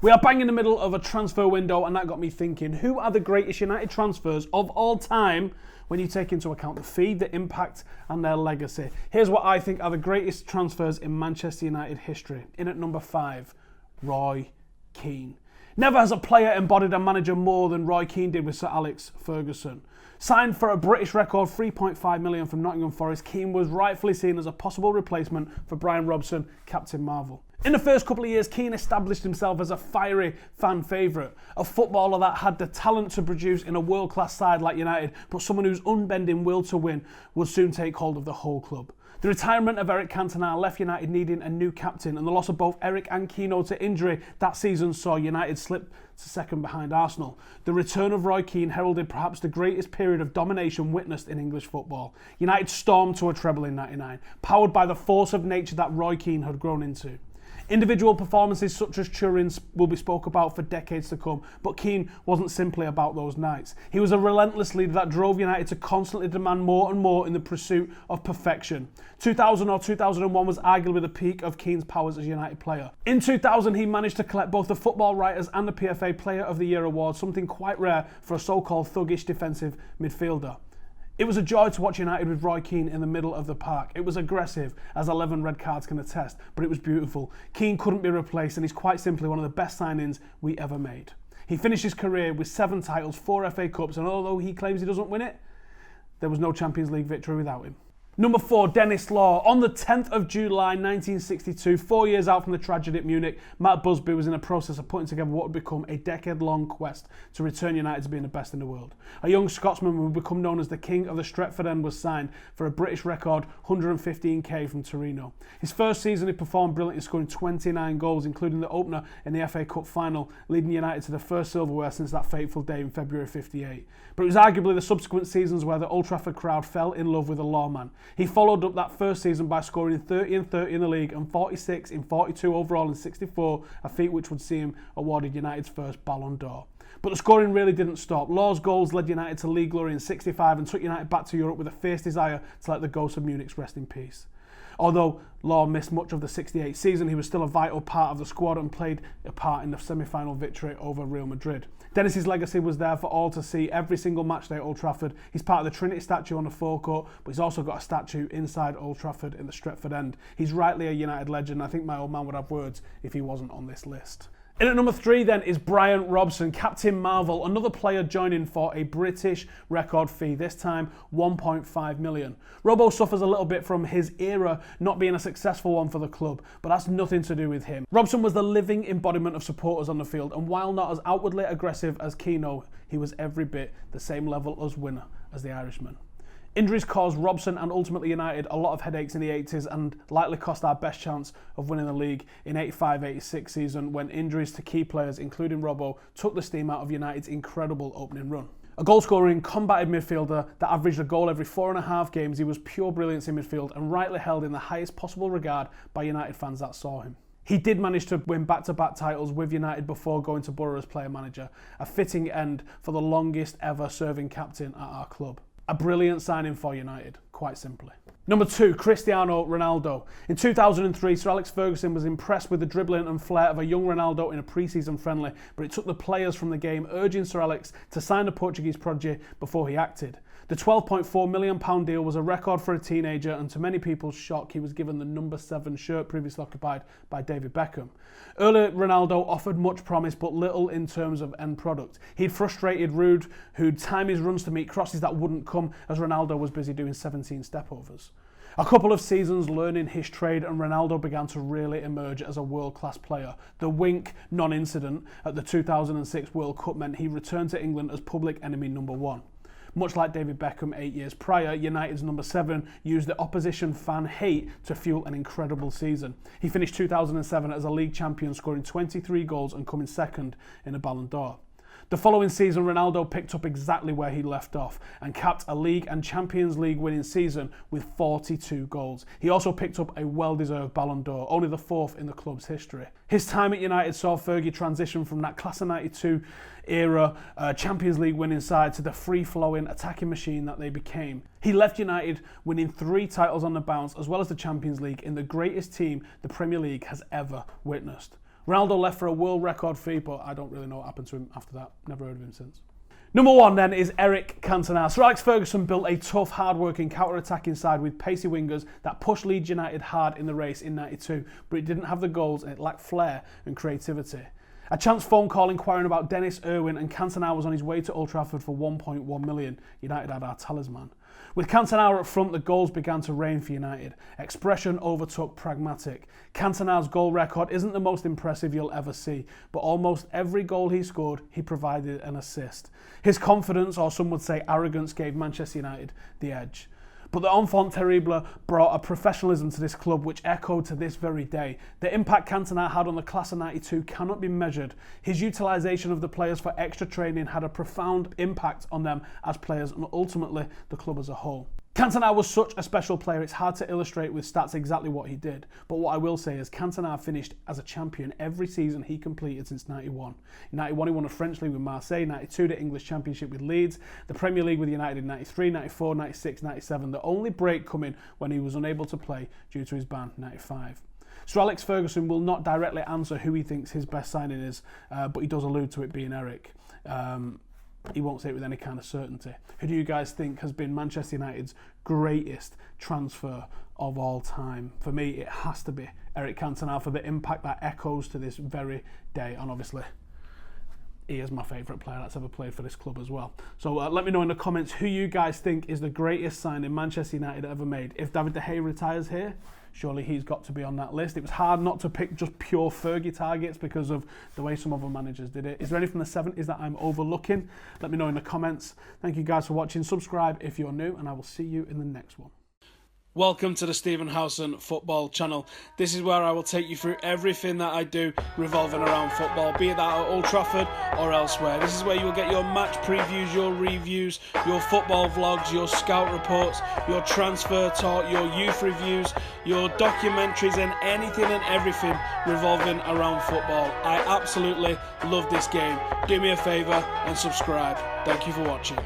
We are bang in the middle of a transfer window, and that got me thinking, who are the greatest United transfers of all time when you take into account the fee, the impact and their legacy? Here's what I think are the greatest transfers in Manchester United history. In at number 5, Roy Keane. Never has a player embodied a manager more than Roy Keane did with Sir Alex Ferguson. Signed for a British record £3.5 million from Nottingham Forest, Keane was rightfully seen as a possible replacement for Bryan Robson, Captain Marvel. In the first couple of years, Keane established himself as a fiery fan favourite, a footballer that had the talent to produce in a world-class side like United, but someone whose unbending will to win would soon take hold of the whole club. The retirement of Eric Cantona left United needing a new captain, and the loss of both Eric and Keane to injury that season saw United slip to second behind Arsenal. The return of Roy Keane heralded perhaps the greatest period of domination witnessed in English football. United stormed to a treble in '99, powered by the force of nature that Roy Keane had grown into. Individual performances such as Turin's will be spoke about for decades to come, but Keane wasn't simply about those nights. He was a relentless leader that drove United to constantly demand more and more in the pursuit of perfection. 2000 or 2001 was arguably the peak of Keane's powers as a United player. In 2000, he managed to collect both the Football Writers and the PFA Player of the Year award, something quite rare for a so-called thuggish defensive midfielder. It was a joy to watch United with Roy Keane in the middle of the park. It was aggressive, as 11 red cards can attest, but it was beautiful. Keane couldn't be replaced, and he's quite simply one of the best signings we ever made. He finished his career with 7 titles, 4 FA Cups, and although he claims he doesn't win it, there was no Champions League victory without him. Number 4, Denis Law. On the 10th of July 1962, 4 years out from the tragedy at Munich, Matt Busby was in the process of putting together what would become a decade-long quest to return United to being the best in the world. A young Scotsman who would become known as the King of the Stretford End was signed for a British record $115k from Torino. His first season he performed brilliantly, scoring 29 goals, including the opener in the FA Cup final, leading United to the first silverware since that fateful day in February '58. But it was arguably the subsequent seasons where the Old Trafford crowd fell in love with the Lawman. He followed up that first season by scoring 30 and 30 in the league and 46 in 42 overall in 64, a feat which would see him awarded United's first Ballon d'Or. But the scoring really didn't stop. Law's goals led United to league glory in 65 and took United back to Europe with a fierce desire to let the ghost of Munich's rest in peace. Although Law missed much of the 68 season, he was still a vital part of the squad and played a part in the semi-final victory over Real Madrid. Dennis's legacy was there for all to see every single match day at Old Trafford. He's part of the Trinity statue on the forecourt, but he's also got a statue inside Old Trafford in the Stretford End. He's rightly a United legend. I think my old man would have words if he wasn't on this list. In at number 3 then is Bryan Robson, Captain Marvel, another player joining for a British record fee, this time £1.5 million. Robbo suffers a little bit from his era not being a successful one for the club, but that's nothing to do with him. Robson was the living embodiment of supporters on the field, and while not as outwardly aggressive as Keane, he was every bit the same level as winner as the Irishman. Injuries caused Robson and ultimately United a lot of headaches in the 80s and likely cost our best chance of winning the league in 85-86 season when injuries to key players, including Robbo, took the steam out of United's incredible opening run. A goal-scoring, combative midfielder that averaged a goal every 4.5 games, he was pure brilliance in midfield and rightly held in the highest possible regard by United fans that saw him. He did manage to win back-to-back titles with United before going to Borough as player-manager, a fitting end for the longest ever serving captain at our club. A brilliant signing for United, quite simply. Number 2, Cristiano Ronaldo. In 2003, Sir Alex Ferguson was impressed with the dribbling and flair of a young Ronaldo in a pre-season friendly, but it took the players from the game urging Sir Alex to sign the Portuguese prodigy before he acted. The £12.4 million deal was a record for a teenager, and to many people's shock, he was given the number 7 shirt previously occupied by David Beckham. Earlier, Ronaldo offered much promise, but little in terms of end product. He'd frustrated Rude, who'd time his runs to meet crosses that wouldn't come, as Ronaldo was busy doing 17 stepovers. A couple of seasons learning his trade, and Ronaldo began to really emerge as a world-class player. The wink non-incident at the 2006 World Cup meant he returned to England as public enemy number 1. Much like David Beckham 8 years prior, United's number 7 used the opposition fan hate to fuel an incredible season. He finished 2007 as a league champion, scoring 23 goals and coming second in a Ballon d'Or. The following season, Ronaldo picked up exactly where he left off and capped a League and Champions League winning season with 42 goals. He also picked up a well-deserved Ballon d'Or, only the 4th in the club's history. His time at United saw Fergie transition from that Class of 92 era Champions League winning side to the free-flowing attacking machine that they became. He left United winning 3 titles on the bounce, as well as the Champions League, in the greatest team the Premier League has ever witnessed. Ronaldo left for a world record fee, but I don't really know what happened to him after that. Never heard of him since. Number 1 then is Eric Cantona. Sir Alex Ferguson built a tough, hard-working, counter-attacking side with pacey wingers that pushed Leeds United hard in the race in '92, but it didn't have the goals and it lacked flair and creativity. A chance phone call inquiring about Dennis Irwin and Cantona was on his way to Old Trafford for 1.1 million. United had our talisman. With Cantona up front, the goals began to rain for United. Expression overtook pragmatic. Cantona's goal record isn't the most impressive you'll ever see, but almost every goal he scored, he provided an assist. His confidence, or some would say arrogance, gave Manchester United the edge. But the enfant terrible brought a professionalism to this club which echoed to this very day. The impact Cantona had on the class of '92 cannot be measured. His utilisation of the players for extra training had a profound impact on them as players and ultimately the club as a whole. Cantona was such a special player, it's hard to illustrate with stats exactly what he did. But what I will say is Cantona finished as a champion every season he completed since '91. In '91 he won a French League with Marseille, '92 the English Championship with Leeds, the Premier League with United in '93, '94, '96, '97. The only break coming when he was unable to play due to his ban '95. Sir Alex Ferguson will not directly answer who he thinks his best signing is, but he does allude to it being Eric. He won't say it with any kind of certainty. Who do you guys think has been Manchester United's greatest transfer of all time? For me, it has to be Eric Cantona for the impact that echoes to this very day. And obviously, he is my favourite player that's ever played for this club as well. So let me know in the comments who you guys think is the greatest signing Manchester United ever made. If David De Gea retires here, surely he's got to be on that list. It was hard not to pick just pure Fergie targets because of the way some other managers did it. Is there anything from the 70s that I'm overlooking? Let me know in the comments. Thank you guys for watching. Subscribe if you're new, and I will see you in the next one. Welcome to the Stephen Howson Football Channel. This is where I will take you through everything that I do revolving around football, be it that at Old Trafford or elsewhere. This is where you will get your match previews, your reviews, your football vlogs, your scout reports, your transfer talk, your youth reviews, your documentaries, and anything and everything revolving around football. I absolutely love this game. Do me a favour and subscribe. Thank you for watching.